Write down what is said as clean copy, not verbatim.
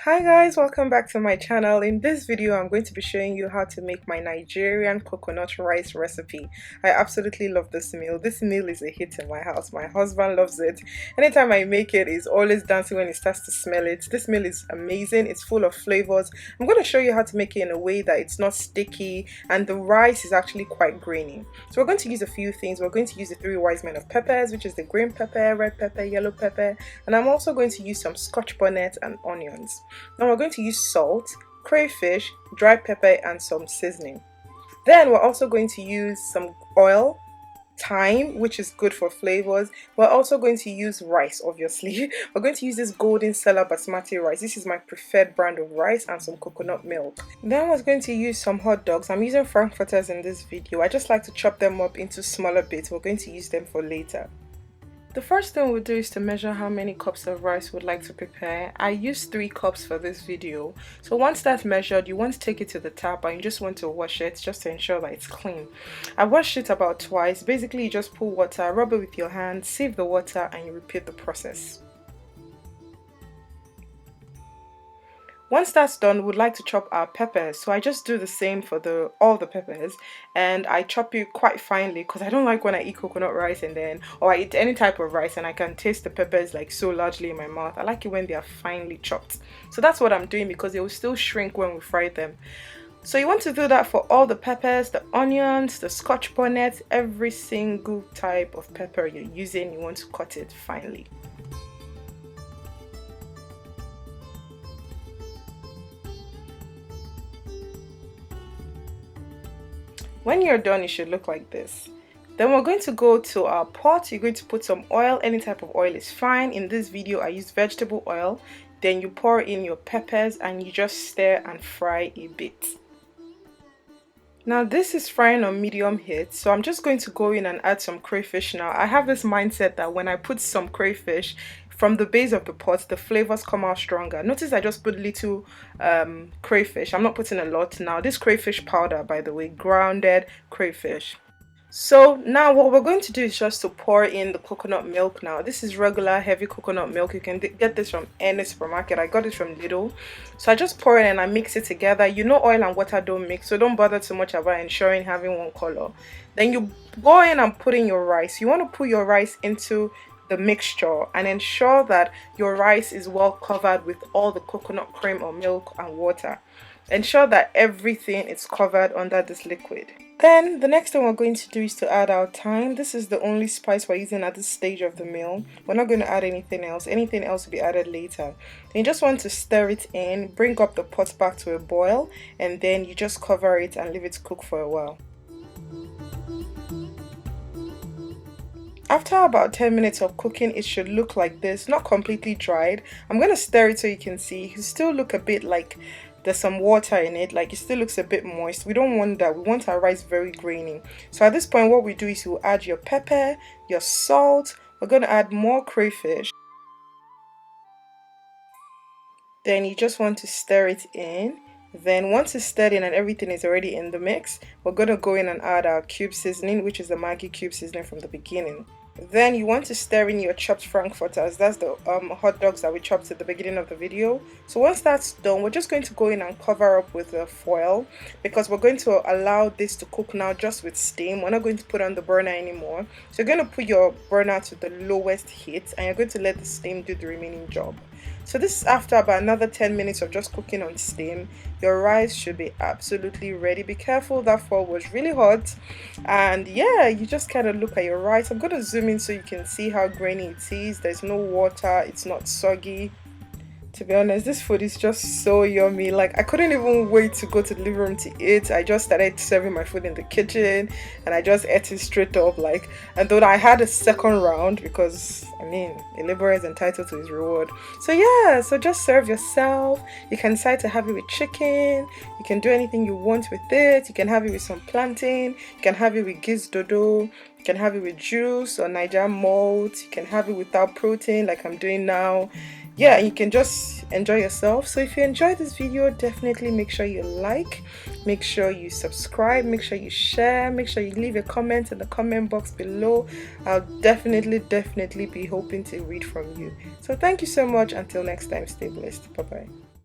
Hi guys, welcome back to my channel. In this video I'm going to be showing you how to make my Nigerian coconut rice recipe. I absolutely love this meal. This meal is a hit in my house. My husband loves it. Anytime I make it, he's always dancing when he starts to smell it. This meal is amazing. It's full of flavors. I'm going to show you how to make it in a way that it's not sticky and the rice is actually quite grainy. So we're going to use a few things. We're going to use the 3 wise men of peppers, which is the green pepper, red pepper, yellow pepper, and I'm also going to use some Scotch bonnet and onions. Now we're going to use salt, crayfish, dry pepper, and some seasoning. Then we're also going to use some oil, thyme, which is good for flavors. We're also going to use rice, obviously. We're going to use this golden seller basmati rice. This is my preferred brand of rice, and some coconut milk. Then we're going to use some hot dogs. I'm using Frankfutters in this video. I just like to chop them up into smaller bits. We're going to use them for later. The first thing we'll do is to measure how many cups of rice we'd like to prepare. I used 3 cups for this video. So once that's measured, you want to take it to the tap and you just want to wash it just to ensure that it's clean. I washed it about twice. Basically, you just pour water, rub it with your hand, sieve the water, and you repeat the process. Once that's done, we'd like to chop our peppers. So I just do the same for all the peppers, and I chop it quite finely because I don't like when I eat coconut rice or I eat any type of rice and I can taste the peppers like so largely in my mouth. I like it when they are finely chopped. So that's what I'm doing because they will still shrink when we fry them. So you want to do that for all the peppers, the onions, the Scotch bonnet, every single type of pepper you're using, you want to cut it finely. When you're done, it should look like this. Then we're going to go to our pot. You're going to put some oil. Any type of oil is fine. In this video, I used vegetable oil. Then you pour in your peppers and you just stir and fry a bit. Now this is frying on medium heat, so I'm just going to go in and add some crayfish now. I have this mindset that when I put some crayfish from the base of the pot, the flavors come out stronger. Notice I just put little crayfish. I'm not putting a lot now. This crayfish powder, by the way, grounded crayfish. So now what we're going to do is just to pour in the coconut milk now. This is regular heavy coconut milk. You can get this from any supermarket. I got it from Lidl. So I just pour it and I mix it together. You know oil and water don't mix, so don't bother too much about ensuring having one color. Then you go in and put in your rice. You want to put your rice into the mixture and ensure that your rice is well covered with all the coconut cream or milk and water. Ensure that everything is covered under this liquid. Then the next thing we're going to do is to add our thyme. This is the only spice we're using at this stage of the meal. We're not going to add anything else. Anything else will be added later. Then you just want to stir it in, bring up the pot back to a boil, and then you just cover it and leave it to cook for a while. After about 10 minutes of cooking, it should look like this, not completely dried. I'm going to stir it so you can see. It still look a bit like there's some water in it, like it still looks a bit moist. We don't want that. We want our rice very grainy. So at this point, what we do is you add your pepper, your salt. We're going to add more crayfish. Then you just want to stir it in. Then once it's stirred in and everything is already in the mix, we're going to go in and add our cube seasoning, which is the Maggi cube seasoning from the beginning. Then you want to stir in your chopped Frankfutters. That's the hot dogs that we chopped at the beginning of the video. So once that's done, we're just going to go in and cover up with a foil because we're going to allow this to cook now just with steam. We're not going to put on the burner anymore. So you're going to put your burner to the lowest heat and you're going to let the steam do the remaining job. So this is after about another 10 minutes of just cooking on steam. Your rice should be absolutely ready. Be careful, that foil was really hot. And yeah, you just kind of look at your rice. I'm going to zoom in so you can see how grainy it is. There's no water, it's not soggy. To be honest, this food is just so yummy. Like, I couldn't even wait to go to the living room to eat. I just started serving my food in the kitchen and I just ate it straight up. Like, and though I had a second round because I mean, a laborer is entitled to his reward. So yeah, so just serve yourself. You can decide to have it with chicken. You can do anything you want with it. You can have it with some plantain. You can have it with giz dodo. You can have it with juice or Nigerian malt. You can have it without protein like I'm doing now. Yeah, you can just enjoy yourself. So if you enjoyed this video, definitely make sure you like, make sure you subscribe, make sure you share, make sure you leave a comment in the comment box below. I'll definitely be hoping to read from you. So thank you so much. Until next time, stay blessed. Bye bye.